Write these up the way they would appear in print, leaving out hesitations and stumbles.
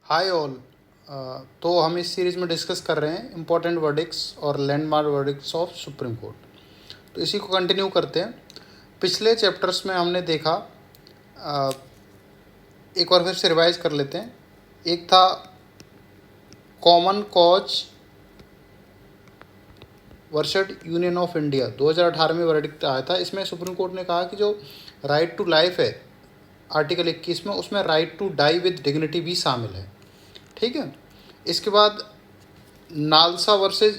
Hi all. तो हम इस सीरीज़ में डिस्कस कर रहे हैं इम्पोर्टेंट वर्डिक्ट्स और landmark verdicts of supreme court. तो इसी को कंटिन्यू करते हैं। पिछले चैप्टर्स में हमने देखा, अ, एक बार फिर से रिवाइज कर लेते हैं। एक था common cause versus union of India, 2018 में वर्डिक्ट आया था। इसमें सुप्रीम कोर्ट ने कहा कि जो राइट टू लाइफ है आर्टिकल 21 में, उसमें right to die with dignity भी शामिल है। ठीक है। इसके बाद NALSA versus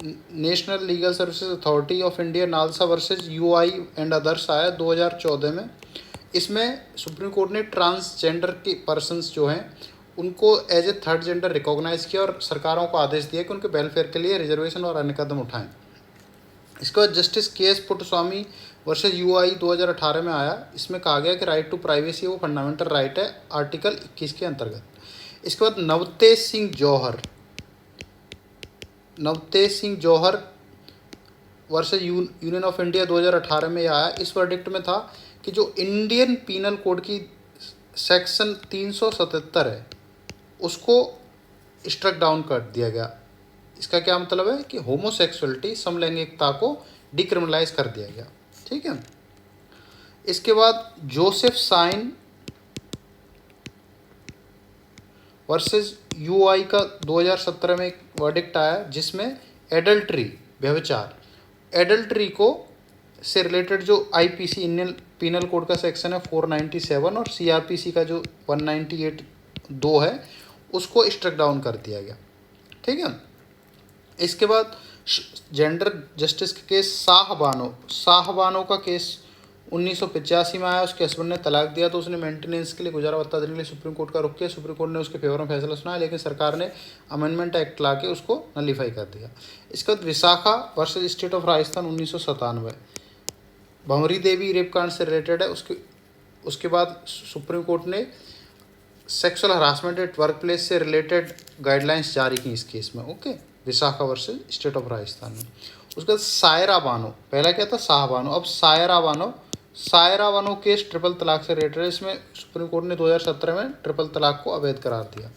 national legal services authority of India, NALSA versus UOI and others आया 2014 में। इसमें सुप्रीम कोर्ट ने ट्रांसजेंडर के पर्सन्स जो हैं उनको as a third gender recognise किया और सरकारों को आदेश दिया कि उनके वेलफेयर के लिए रिजर्वेशन और अन्य कदम उठाएं। इसके बाद जस्टिस के एस पुट्टस्वामी वर्सेस यूआई 2018 में आया। इसमें कहा गया कि राइट टू प्राइवेसी वो फंडामेंटल राइट है आर्टिकल 21 के अंतर्गत। इसके बाद नवतेज सिंह जौहर वर्सेस यूनियन ऑफ इंडिया 2018 में आया। इस वर्डिक्ट में था कि जो इंडियन पीनल कोड की सेक्शन 377 है उसको स्ट्रक डाउन कर दिया गया। इसका क्या मतलब है कि होमोसेक्सुअलिटी, समलैंगिकता को डिक्रिमिनलाइज कर दिया गया। ठीक है। इसके बाद जोसेफ साइन वर्सेस यूआई का 2017 में एक वर्डिक्ट आया जिसमें एडल्ट्री, व्यभिचार, एडल्ट्री को से रिलेटेड जो आईपीसी इंडियन पीनल कोड का सेक्शन है 497 और सीआरपीसी का जो 198(2) है उसको स्ट्रक डाउन कर दिया गया। ठीक है। इसके बाद जेंडर जस्टिस के केस शाहबानो का केस 1985 में आया। उसके हस्बैंड ने तलाक दिया तो उसने मेंटेनेंस के लिए गुजारा भत्ता देने के लिए सुप्रीम कोर्ट का रुख किया। सुप्रीम कोर्ट ने उसके फेवर में फैसला सुनाया, लेकिन सरकार ने अमेंडमेंट एक्ट ला के उसको नलीफाई कर दिया। इसके बाद Vishakha versus state of Rajasthan 1997, Bhanwari Devi rape कांड से रिलेटेड है। उसके बाद सुप्रीम कोर्ट ने sexual harassment at work place से रिलेटेड गाइडलाइंस जारी की इस केस में। Okay, Vishakha versus state of Rajasthan में। उसके बाद सायरा बानो, पहला क्या था शाहबानो, अब सायरा बानो केस ट्रिपल तलाक से रिलेटेड है। इसमें सुप्रीम कोर्ट ने 2017 में ट्रिपल तलाक को अवैध करार दिया।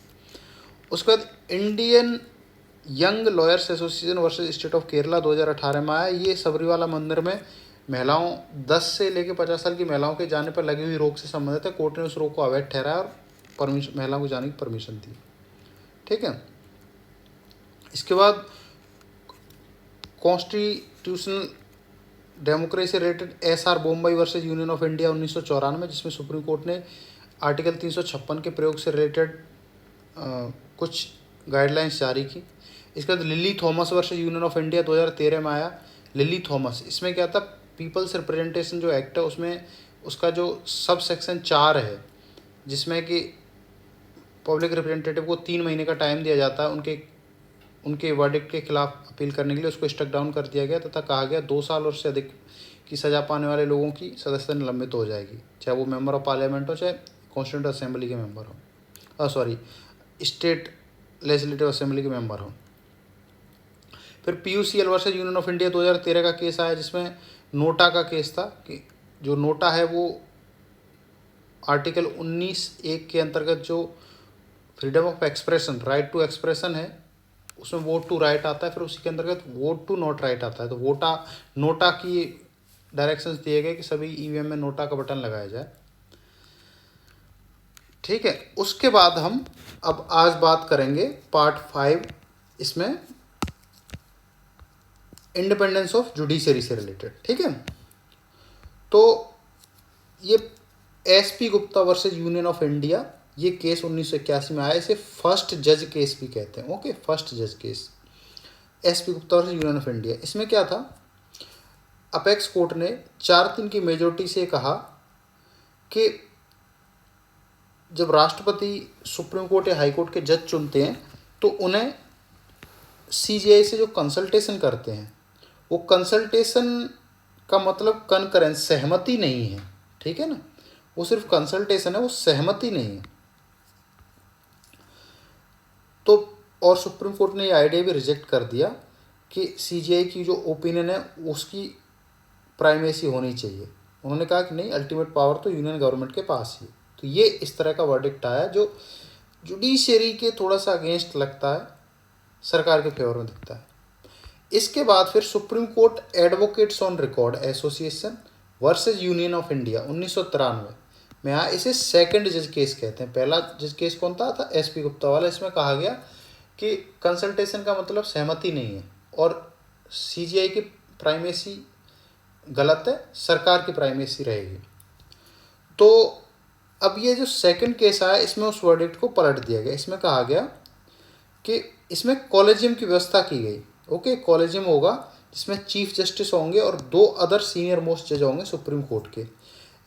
उसके बाद Indian young lawyers association versus state of Kerala 2018 में आया। ये सबरीवाला मंदिर में महिलाओं 10 से लेकर 50 साल की महिलाओं के जाने पर लगी हुई रोक से संबंधित है। कोर्ट ने उस रोक को अवैध ठहराया और महिलाओं को जाने की परमिशन दी। ठीक है। इसके बाद constitutional democracy related SR Bombay versus union of India 1994, जिसमें सुप्रीम कोर्ट ने आर्टिकल 356 के प्रयोग से रिलेटेड कुछ गाइडलाइंस जारी की। इसके बाद lily Thomas versus union of India 2013 में आया। लिली थॉमस, इसमें क्या था, पीपल्स रिप्रेजेंटेशन जो एक्ट है उसमें उसका जो सब सेक्शन 4 है जिसमें कि पब्लिक रिप्रेजेंटेटिव को 3 महीने का टाइम दिया जाता है उनके वर्डिक्ट के खिलाफ अपील करने के लिए, उसको स्ट्रक डाउन कर दिया गया तथा कहा गया 2 साल और से अधिक की सज़ा पाने वाले लोगों की सदस्यता निलंबित हो जाएगी, चाहे वो मेंबर ऑफ पार्लियामेंट हो चाहे कॉन्स्टिट्यूंट असेंबली के मेंबर हो, स्टेट लेजिस्लेटिव असेंबली के मेंबर हो। फिर PUCL versus union of India 2013 का केस आया जिसमें नोटा का केस था कि जो नोटा है वो आर्टिकल 19(1) के अंतर्गत जो freedom of expression, right to expression है, उसमें वोट टू राइट आता है। फिर उसी के अंतर्गत वोट टू नॉट राइट आता है। तो नोटा की डायरेक्शंस दिए गए कि सभी ईवीएम में नोटा का बटन लगाया जाए। ठीक है। उसके बाद हम अब आज बात करेंगे पार्ट 5, इसमें इंडिपेंडेंस ऑफ जुडिशरी से रिलेटेड। ठीक है। तो ये SP Gupta versus union of India, ये केस 1981 में आया। इसे फर्स्ट जज केस भी कहते हैं। ओके, फर्स्ट जज case SP Gupta versus union of India. इसमें क्या था, अपेक्स कोर्ट ने 4-3 की मेजोरिटी से कहा कि जब राष्ट्रपति सुप्रीम कोर्ट या हाई कोर्ट के जज चुनते हैं तो उन्हें सीजीआई से जो कंसल्टेशन करते हैं वो कंसल्टेशन का मतलब कनकरेंस, सहमति नहीं है। ठीक है ना, वो सिर्फ कंसल्टेशन है, वो सहमति नहीं है। तो और सुप्रीम कोर्ट ने ये आइडिया भी रिजेक्ट कर दिया कि सीजीआई की जो ओपिनियन है उसकी प्राइमेसी होनी चाहिए। उन्होंने कहा कि नहीं, अल्टीमेट पावर तो यूनियन गवर्नमेंट के पास ही। तो ये इस तरह का वर्डिक्ट आया जो जुडिशरी के थोड़ा सा अगेंस्ट लगता है, सरकार के फेवर में दिखता है। इसके बाद फिर supreme court advocates on record association versus union of India 1993 में यहाँ इसे सेकंड जज केस कहते हैं। पहला जज केस कौन था एसपी गुप्ता वाला। इसमें कहा गया कि कंसल्टेशन का मतलब सहमति नहीं है और सीजीआई की प्राइमेसी गलत है, सरकार की प्राइमेसी रहेगी। तो अब ये जो सेकंड केस आया इसमें उस वर्डिक्ट को पलट दिया गया। इसमें कहा गया कि इसमें कॉलेजियम की व्यवस्था की गई। ओके, कॉलेजियम होगा जिसमें चीफ जस्टिस होंगे और 2 अदर सीनियर मोस्ट जज होंगे सुप्रीम कोर्ट के।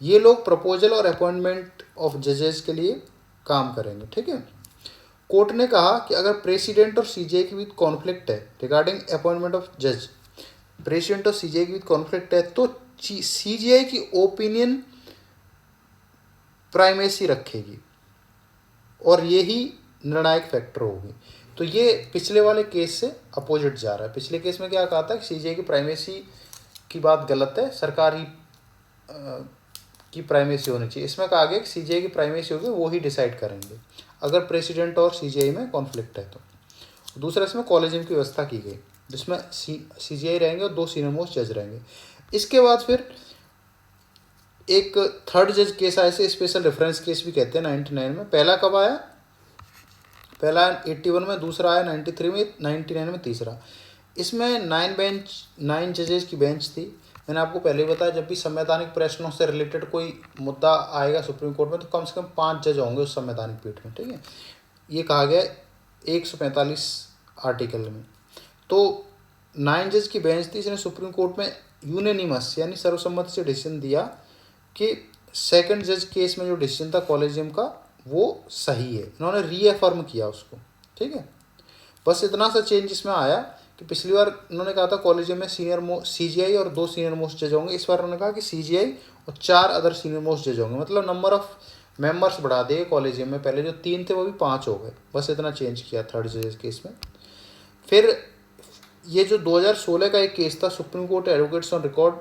ये लोग प्रपोजल और अपॉइंटमेंट ऑफ जजेस के लिए काम करेंगे। ठीक है, कोर्ट ने कहा कि अगर प्रेसिडेंट और सीजीआई के बीच कॉन्फ्लिक्ट है रिगार्डिंग अपॉइंटमेंट ऑफ जज, प्रेसिडेंट और सीजीआई के बीच कॉन्फ्लिक्ट है तो सीजीआई की ओपिनियन प्राइमेसी रखेगी और यही निर्णायक फैक्टर होगी। तो ये पिछले वाले केस से अपोजिट जा रहा है। पिछले केस में क्या कहा था कि सीजीआई की प्राइमेसी की बात गलत है, सरकार ही की प्राइमेसी होनी चाहिए। इसमें कहा गया कि सीजीआई की प्राइमेसी होगी, वो ही डिसाइड करेंगे अगर प्रेसिडेंट और सीजीआई में कॉन्फ्लिक्ट है तो। दूसरा इसमें कॉलेजियम की व्यवस्था की गई जिसमें सीजीआई रहेंगे और 2 सीनियर मोस्ट जज रहेंगे। इसके बाद फिर एक थर्ड जज केस आया, इसे स्पेशल रेफरेंस केस भी कहते हैं 99 में। पहला कब आया? पहला 81 में, दूसरा आया 93 में, 99 में तीसरा। इसमें 9 जजेस की बेंच थी। मैंने आपको पहले ही बताया जब भी संवैधानिक प्रश्नों से रिलेटेड कोई मुद्दा आएगा सुप्रीम कोर्ट में तो कम से कम 5 जज होंगे उस संवैधानिक पीठ में। ठीक है, ये कहा गया 145 आर्टिकल में। तो 9 जज की बेंच थी, इसने सुप्रीम कोर्ट में यूनेनिमस यानी सर्वसम्मति से डिसीजन दिया कि सेकंड जज केस में जो डिसीजन था कॉलेजियम का वो सही है। इन्होंने रीअफर्म किया उसको। ठीक है, बस इतना सा चेंज इसमें आया कि पिछली बार इन्होंने कहा था कॉलेजियम में सीजीआई और 2 सीनियर मोस्ट जज होंगे। इस बार उन्होंने कहा कि सीजीआई और 4 अदर सीनियर मोस्ट जज होंगे, मतलब नंबर ऑफ मेंबर्स बढ़ा दिए कॉलेजियम में। पहले जो 3 थे वो भी 5 हो गए। बस इतना चेंज किया थर्ड जज केस में। फिर ये जो 2016 का एक केस था supreme court advocates on record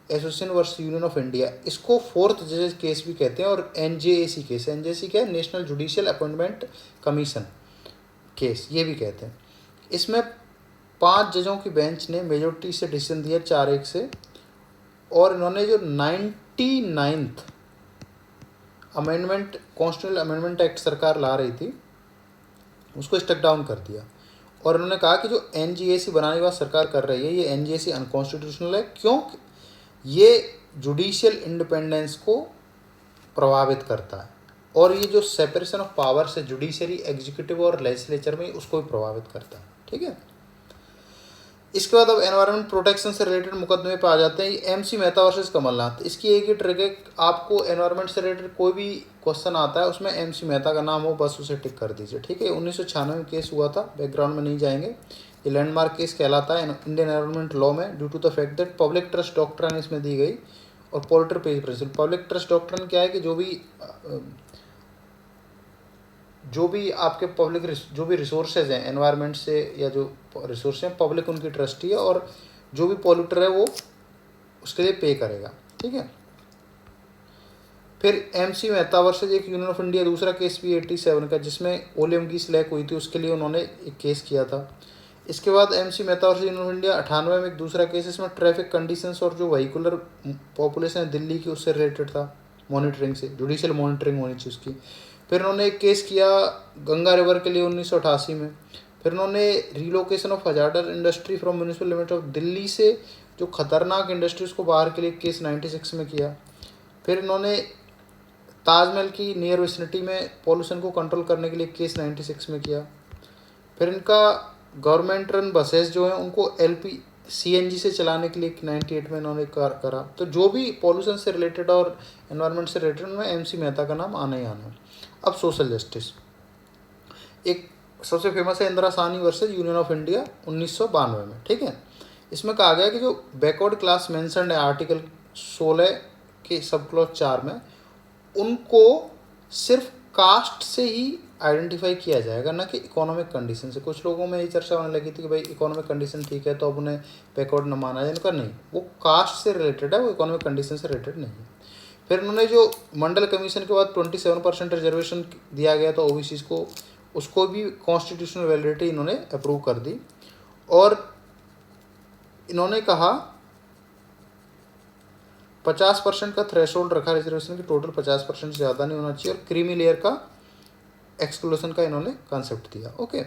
association versus union of India, इसको फोर्थ जजेस केस भी कहते हैं और एनजेएसी केस। एनजेएसी क्या है? National judicial appointment commission case, ये भी कहते हैं। इसमें 5 जजों की बेंच ने मेजोरिटी से डिसीजन दिया 4-1 से और इन्होंने जो 99th amendment constitutional amendment act सरकार ला रही थी उसको स्टेक डाउन कर दिया और इन्होंने कहा कि जो एनजीएसी बनाने की बात सरकार कर रही है ये एनजीएसी अनकॉन्स्टिट्यूशनल है। क्यों? ये जुडिशियल इंडिपेंडेंस को प्रभावित करता है और ये जो सेपरेशन ऑफ पावर्स है जुडिशरी, एग्जीक्यूटिव और लेजिस्लेचर में, उसको भी प्रभावित करता है। ठीक है, इसके बाद अब एनवायरनमेंट प्रोटेक्शन से रिलेटेड मुकदमे पे आ जाते हैं। MC Mehta versus Kamal Nath. इसकी एक ही ट्रिक है, आपको एनवायरनमेंट से रिलेटेड कोई भी क्वेश्चन आता है उसमें एमसी मेहता का नाम हो बस उसे टिक कर दीजिए। ठीक है, 1996 में केस हुआ था, बैकग्राउंड में नहीं जाएंगे। ये लैंडमार्क केस कहलाता है इंडियन एनवायरनमेंट लॉ में due to the fact that public trust doctrine इसमें दी गई और polluter pays principle. Public trust doctrine क्या है कि जो भी आपके पब्लिक जो भी रिसोर्सेज हैं एनवायरनमेंट से या जो रिसोर्स हैं पब्लिक उनकी ट्रस्टी है और जो भी पॉल्यूटर है वो उसके लिए पे करेगा। ठीक है, फिर एमसी मेहता वर्सेस एक यूनियन ऑफ इंडिया, दूसरा केस भी 87 का जिसमें ओलियम की स्लैक हुई थी, उसके लिए उन्होंने एक केस किया था। इसके बाद MC Mehta versus union of India 98 में एक दूसरा केस, इसमें ट्रैफिक कंडीशंस और जो व्हीकुलर पॉपुलेशन है दिल्ली की उससे रिलेटेड था, मॉनिटरिंग से, जुडिशियल मॉनिटरिंग होनी चाहिए उसकी। फिर उन्होंने एक केस किया गंगा रिवर के लिए 1988 में। फिर उन्होंने relocation of hazardous industry from municipal limit of Delhi से जो खतरनाक इंडस्ट्रीज को बाहर के लिए केस 96 में किया। फिर इन्होंने ताजमहल की नियर विसिनिटी में पॉल्यूशन को कंट्रोल करने के लिए केस 96 में किया। फिर इनका गवर्नमेंट रन बसेस जो हैं उनको एलपी सीएनजी से चलाने के लिए 98 में इन्होंने करा। तो जो भी पॉल्यूशन से रिलेटेड और एनवायरनमेंट से रिलेटेड उनमें एमसी मेहता का नाम आना ही आना है। अब सोशल जस्टिस, एक सबसे फेमस है Indira Sahni versus union of India 1992 में। ठीक है, इसमें कहा गया कि जो बैकवर्ड क्लास मेंशन्ड है आर्टिकल 16 के सब क्लॉज 4 में, उनको सिर्फ कास्ट से ही आइडेंटिफाई किया जाएगा, ना कि इकोनॉमिक कंडीशन से। कुछ लोगों में ये चर्चा होने लगी थी कि भाई इकोनॉमिक कंडीशन ठीक है तो अब उन्हें बैकवर्ड न माना जाए, इनका नहीं, वो कास्ट से रिलेटेड है, वो इकोनॉमिक कंडीशन से रिलेटेड नहीं है। फिर इन्होंने जो मंडल कमीशन के बाद 27% रिजर्वेशन दिया गया था ओबीसी को, उसको भी कॉन्स्टिट्यूशनल वैलिडिटी इन्होंने अप्रूव कर दी। और इन्होंने कहा 50% का थ्रेशोल्ड रखा रिजर्वेशन की, टोटल 50% से ज़्यादा नहीं होना चाहिए, और क्रीमी लेयर का एक्सक्लूजन का इन्होंने कॉन्सेप्ट दिया। ओके,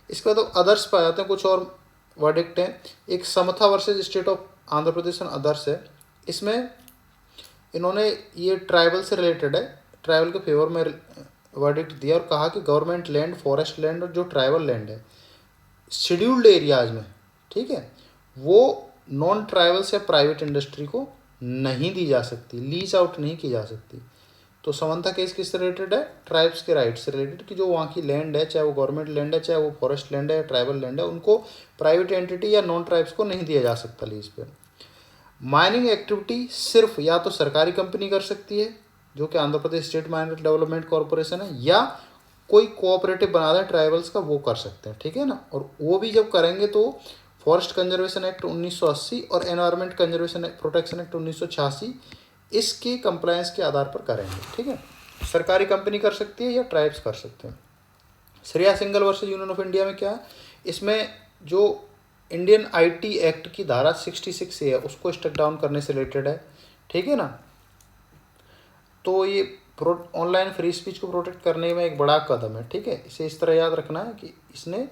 इसके बाद अदर्स पे आ जाते हैं, कुछ और वर्डिक्ट हैं। एक Samatha versus state of Andhra Pradesh and others है। इसमें इन्होंने ये ट्राइबल से रिलेटेड है, ट्राइबल के फेवर में वर्डिक्ट दिया और कहा कि गवर्नमेंट लैंड, फॉरेस्ट लैंड और जो ट्राइबल लैंड है शेड्यूल्ड एरियाज में, ठीक है, वो नॉन ट्राइबल्स या प्राइवेट इंडस्ट्री को नहीं दी जा सकती, लीज आउट नहीं की जा सकती। तो समंथा केस किससे रिलेटेड है? ट्राइब्स के राइट्स से रिलेटेड, कि जो वहाँ की लैंड है, चाहे वो गवर्नमेंट लैंड है, चाहे वो फॉरेस्ट लैंड है या ट्राइबल लैंड है, उनको प्राइवेट एंटिटी या नॉन ट्राइब्स को नहीं दिया जा सकता लीज पे। माइनिंग एक्टिविटी सिर्फ या तो सरकारी कंपनी कर सकती है, जो कि Andhra Pradesh state minor development corporation है, या कोई कोऑपरेटिव बना दें ट्राइबल्स का, वो कर सकते हैं, ठीक है ना। और वो भी जब करेंगे तो फॉरेस्ट कंजर्वेशन एक्ट 1980 और एनवायरमेंट कंजर्वेशन प्रोटेक्शन एक्ट 1986 इसके कंप्लायंस के आधार पर करेंगे, ठीक है। सरकारी कंपनी कर सकती है या ट्राइब्स कर सकते हैं। Shreya single versus union of India में क्या है? इसमें जो इंडियन आईटी एक्ट की धारा 66 है उसको स्टक डाउन करने से रिलेटेड है, ठीक है ना। तो ये ऑनलाइन फ्री स्पीच को प्रोटेक्ट करने में एक बड़ा कदम है, ठीक है। इसे इस तरह याद रखना है कि इसने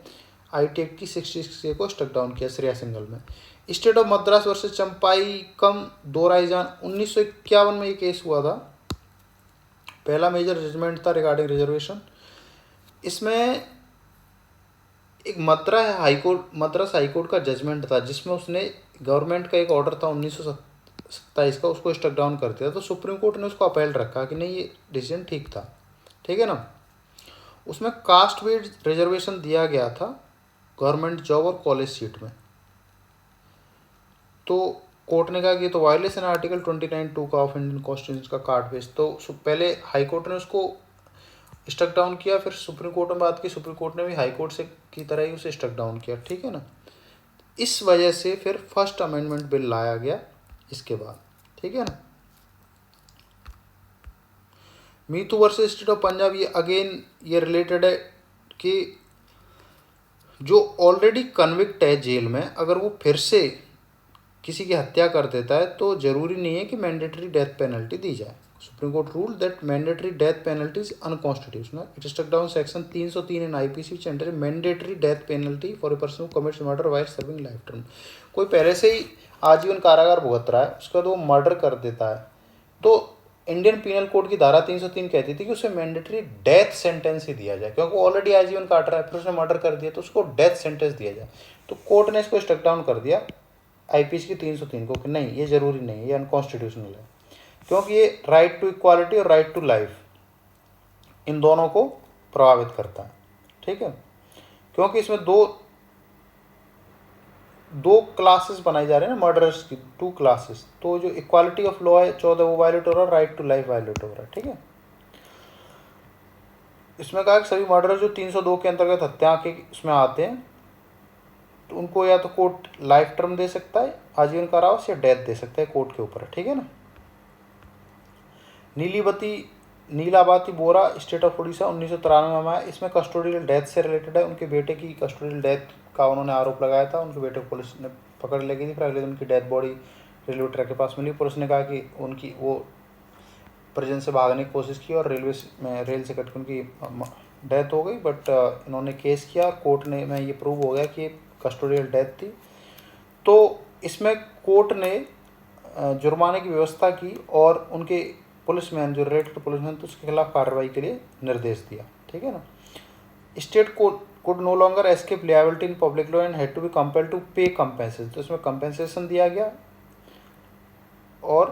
आईटी एक्ट की 66 को स्टक डाउन किया श्रेया सिंगल में। State of Madras versus Champakam Dorairajan 1951 में ये केस हुआ था, पहला मेजर जजमेंट था रिगार्डिंग रिजर्वेशन। इसमें एक मद्रास हाईकोर्ट का जजमेंट था, जिसमें उसने गवर्नमेंट का एक ऑर्डर था 1927 का, उसको स्टक डाउन कर दिया। तो सुप्रीम कोर्ट ने उसको अपील रखा कि नहीं, ये डिसीजन ठीक था, ठीक है ना। उसमें कास्ट वाइज रिजर्वेशन दिया गया था गवर्नमेंट जॉब और कॉलेज सीट में। तो कोर्ट ने कहा कि तो वायलेशन है आर्टिकल 29(2) का ऑफ इंडियन कॉन्स्टिट्यूशन का कास्ट बेस। तो पहले हाई कोर्ट ने उसको स्टक डाउन किया, फिर सुप्रीम कोर्ट में बात की, सुप्रीम कोर्ट ने भी हाई कोर्ट से की तरह ही उसे स्टक डाउन किया, ठीक है ना। इस वजह से फिर फर्स्ट अमेंडमेंट बिल लाया गया इसके बाद, ठीक है ना। Meetu versus state of Punjab, ये अगेन ये रिलेटेड है कि जो ऑलरेडी कन्विक्ट है जेल में, अगर वो फिर से किसी की हत्या कर देता है तो जरूरी नहीं है कि मैंडेटरी डेथ पेनल्टी दी जाए। Supreme court rule that mandatory death penalty is unconstitutional. It stuck down section 303 in IPC which enter mandatory death penalty for a person who commits murder while serving life term. कोई पहले से ही आजीवन कारागार भुगत रहा है, उसके बाद वो मर्डर कर देता है, तो इंडियन पीनल कोड की धारा 303 कहती थी कि उसे मैंडेटरी डेथ सेंटेंस ही दिया जाए, क्योंकि वो ऑलरेडी आजीवन काट रहा है, फिर उसने मर्डर कर दिया तो उसको डेथ सेंटेंस दिया जाए। तो कोर्ट ने इसको स्टक डाउन कर दिया आईपीसी की 303 को कि नहीं, ये जरूरी नहीं है, ये अनकॉन्स्टिट्यूशनल है, क्योंकि ये राइट टू इक्वालिटी और राइट टू लाइफ इन दोनों को प्रभावित करता है, ठीक है। क्योंकि इसमें दो क्लासेस बनाई जा रहे हैं ना मर्डरर्स की, 2 क्लासेस। तो जो इक्वालिटी ऑफ लॉ है 14 वो वायलेट हो रहा है, राइट टू लाइफ वायलेट हो रहा है, ठीक है। इसमें कहा कि सभी मर्डरर जो 302 के अंतर्गत हत्या के इसमें आते हैं, तो उनको या तो कोर्ट लाइफ टर्म दे सकता है, आजीवन कारावास, या डेथ दे सकता है, कोर्ट के ऊपर है, ठीक है ना। नीलावती बोरा स्टेट ऑफ उड़ीसा 1993 में आया। इसमें कस्टोडियल डेथ से रिलेटेड है, उनके बेटे की कस्टोडियल डेथ का उन्होंने आरोप लगाया था, उनके बेटे को पुलिस ने पकड़ ले गई थी, फिर अगले दिन उनकी डेथ बॉडी रेलवे ट्रैक के पास मिली। पुलिस ने कहा कि उनकी वो प्रिजन से भागने की कोशिश की और रेल से कट के उनकी डेथ हो गई, बट इन्होंने केस किया और कोर्ट ने में ये प्रूव हो गया कि कस्टोडियल डेथ थी। तो इसमें कोर्ट ने जुर्माने की व्यवस्था की और उनके पुलिसमैन जो रेड पुलिसमैन तो उसके खिलाफ कार्रवाई के लिए निर्देश दिया, ठीक है ना। State could no longer escape liability in public law and had to be compelled to pay compensation। तो इसमें कंपेंसेशन दिया गया। और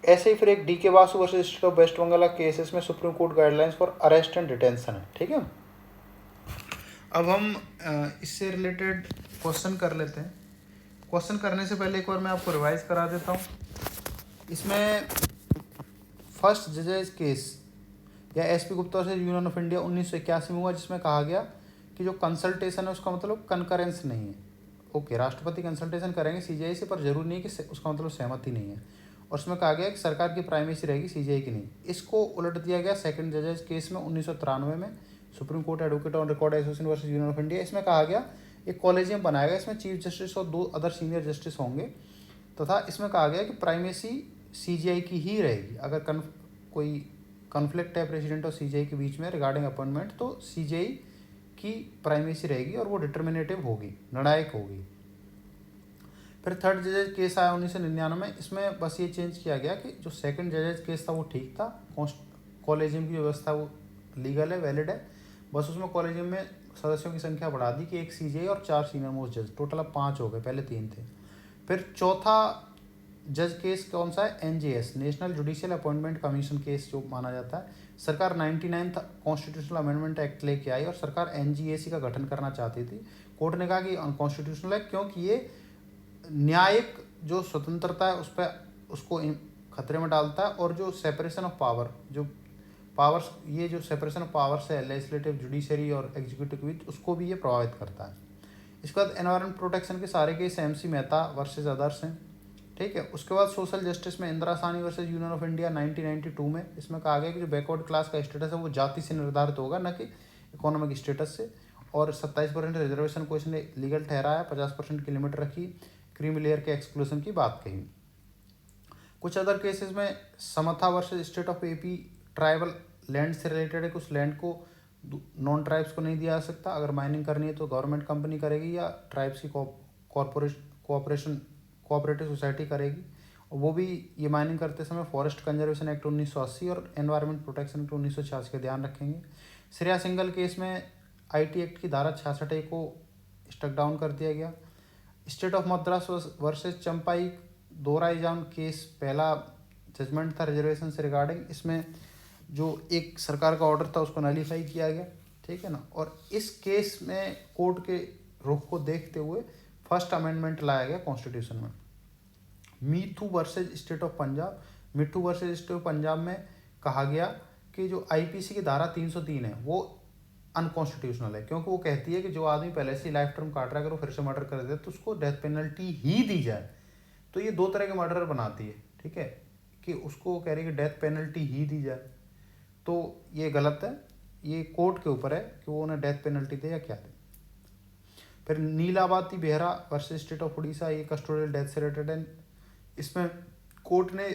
ऐसे ही फिर एक DK Basu versus state of West Bengal cases में supreme court guidelines for arrest and detention है, ठीक है। अब हम इससे रिलेटेड क्वेश्चन कर लेते हैं। क्वेश्चन करने से पहले एक बार मैं आपको रिवाइज करा देता हूँ। इसमें फर्स्ट जजेस केस या SP गुप्ता से यूनियन ऑफ इंडिया 1981 में हुआ, जिसमें कहा गया कि जो कंसल्टेशन है उसका मतलब कंकरेंस नहीं है, ओके, राष्ट्रपति कंसल्टेशन करेंगे सीजीआई से, पर जरूरी नहीं कि उसका मतलब सहमति नहीं है। और उसमें कहा गया कि सरकार की प्राइमेसी रहेगी सीजीआई की नहीं। इसको उलट दिया गया सेकंड जजेस केस में 1993 में, supreme court advocate on record association versus union of India. इसमें कहा गया एक कॉलेजियम बनाया गया, इसमें चीफ जस्टिस और 2 अदर सीनियर जस्टिस होंगे, तथा इसमें कहा गया कि प्राइमेसी सीजीआई की ही रहेगी। अगर कोई कॉन्फ्लिक्ट है प्रेसिडेंट और सीजीआई के बीच में रिगार्डिंग अपॉइंटमेंट, तो सीजीआई की प्राइमेसी रहेगी और वो डिटर्मिनेटिव होगी, निर्णायक होगी। फिर थर्ड जजेज केस आया 1999 में। इसमें बस ये चेंज किया गया कि जो सेकंड जजेज केस था वो ठीक था, कॉलेजियम की व्यवस्था वो लीगल है, वैलिड है, बस उसमें कॉलेजियम में सदस्यों की संख्या बढ़ा दी कि 1 सीजीआई और 4 सीनियर मोस्ट जज, टोटल अब 5 हो गए, पहले 3 थे। फिर चौथा जज केस कौन सा है? NGS, national judicial appointment commission case जो माना जाता है। सरकार 99 कॉन्स्टिट्यूशनल अमेंडमेंट एक्ट लेके आई और सरकार एनजीएसी का गठन करना चाहती थी। कोर्ट ने कहा कि अनकॉन्स्टिट्यूशनल है, क्योंकि ये न्यायिक जो स्वतंत्रता है उस पर उसको खतरे में डालता है, और जो सेपरेशन ऑफ पावर, जो पावर्स, ये जो सेपरेशन ऑफ पावर्स है लेजिस्लेटिव, जुडिशरी और एग्जीक्यूटिव के बीच, उसको भी ये प्रभावित करता है। इसके बाद एनवायरमेंट प्रोटेक्शन के सारे case MC Mehta versus others हैं, ठीक है। उसके बाद सोशल जस्टिस में Indira Sahni versus union of India 1992 में। इसमें कहा गया कि जो बैकवर्ड क्लास का स्टेटस है वो जाति से निर्धारित होगा, न कि इकोनॉमिक स्टेटस से। और 27% रिजर्वेशन को इसने लीगल ठहराया, 50% की लिमिट रखी, क्रीमी लेयर के एक्सक्लूजन की बात कही। कुछ अदर केसेस में Samatha versus state of AP, tribal land से रिलेटेड है, कुछ लैंड को नॉन ट्राइब्स को नहीं दिया जा सकता, अगर माइनिंग करनी है तो गवर्नमेंट कंपनी करेगी या ट्राइब्स की कोऑपरेटिव सोसाइटी करेगी। और वो भी ये माइनिंग करते समय फॉरेस्ट कंजर्वेशन एक्ट 1980 और एनवायरमेंट प्रोटेक्शन एक्ट 1986 का ध्यान रखेंगे। श्रेया सिंगल केस में आईटी एक्ट की धारा 66 को स्टक डाउन कर दिया गया। State of Madras versus Champakam Dorairajan case पहला जजमेंट था रिजर्वेशन से रिगार्डिंग। इसमें जो एक सरकार का ऑर्डर था उसको नलीफाई किया गया, ठीक है ना। और इस केस में कोर्ट के रुख को देखते हुए फर्स्ट अमेंडमेंट लाया गया कॉन्स्टिट्यूशन में। मीथू versus state of Punjab, Mitthu versus state of Punjab में कहा गया कि जो आईपीसी की धारा 303 है वो अनकॉन्स्टिट्यूशनल है, क्योंकि वो कहती है कि जो आदमी पहले से लाइफ टर्म काट रहा है, अगर वो फिर से मर्डर कर दे तो उसको डेथ पेनल्टी ही दी जाए। तो ये 2 तरह के मर्डर बनाती है, ठीक है, कि उसको कह रही है कि डेथ पेनल्टी ही दी जाए, तो ये गलत है। ये कोर्ट के ऊपर है कि वो उन्हें डेथ पेनल्टी दे या क्या दे। फिर Nilabati Behera versus state of Orissa, ये कस्टोडियल डेथ से रिलेटेड है। इसमें कोर्ट ने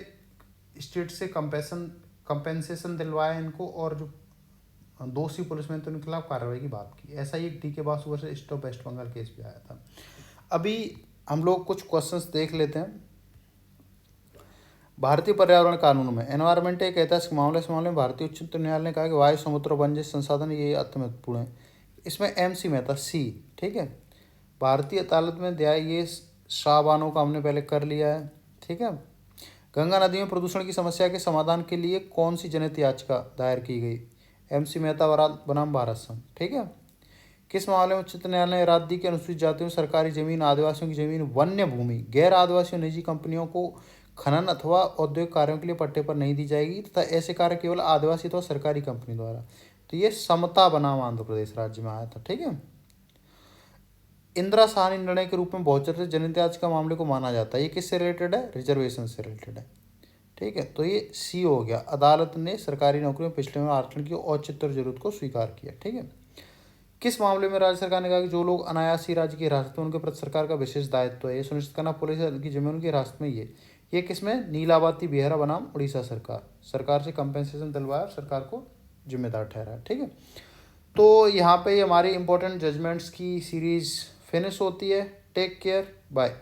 स्टेट से कंपेंसेशन दिलवाया इनको, और जो दोषी पुलिसमैन तो उनके खिलाफ कार्रवाई की बात की। ऐसा ही D K Basu versus state of West Bengal case भी आया था। अभी हम लोग कुछ क्वेश्चंस देख लेते हैं। भारतीय पर्यावरण कानून में एनवायरमेंट एक ऐतिहासिक मामला, इस मामले में भारतीय उच्चतम न्यायालय ने कहा कि वायु, समुद्र, वन जैसे संसाधन ये अति महत्वपूर्ण है। इसमें एमसी मेहता सी, ठीक है। भारतीय अदालत में दिया ये शाहबानों का हमने पहले कर लिया है, ठीक है। गंगा नदी में प्रदूषण की समस्या के समाधान के लिए कौन सी जनहित याचिका दायर की गई? एमसी मेहता बनाम भारत संघ, ठीक है। किस मामले में उच्चतम न्यायालय ने रात दी कि अनुसूचित जातियों में सरकारी जमीन, आदिवासियों की जमीन, वन्य भूमि गैर आदिवासियों निजी कंपनियों को खनन अथवा औद्योगिक कार्यों के लिए पट्टे पर नहीं दी जाएगी तथा ऐसे कार्य केवल आदिवासी अथवा सरकारी कंपनी द्वारा। तो ये समता बनाम आंध्र प्रदेश राज्य में आया था, ठीक है। इंदिरा साहनी निर्णय के रूप में बहुचर्चित जनहित याचिका मामले को माना जाता है। ये किससे रिलेटेड है? रिजर्वेशन से रिलेटेड है, ठीक है। तो ये सी हो गया। अदालत ने सरकारी नौकरियों में पिछले में आरक्षण की औचित्य और जरूरत को स्वीकार किया, ठीक है। किस मामले में राज्य सरकार ने कहा कि जो लोग अनायासी राज्य की हिरासत में उनके प्रति सरकार का विशेष दायित्व है, ये सुनिश्चित करना पुलिस की जमीन की हिरासत में। ये किसमें? नीलावती बेहरा बनाम उड़ीसा सरकार से कंपेंसेशन दिलवाया, सरकार को जिम्मेदार ठहराया, ठीक है। तो यहाँ पे हमारी इंपॉर्टेंट जजमेंट्स की सीरीज फिनिश होती है। Take care, bye.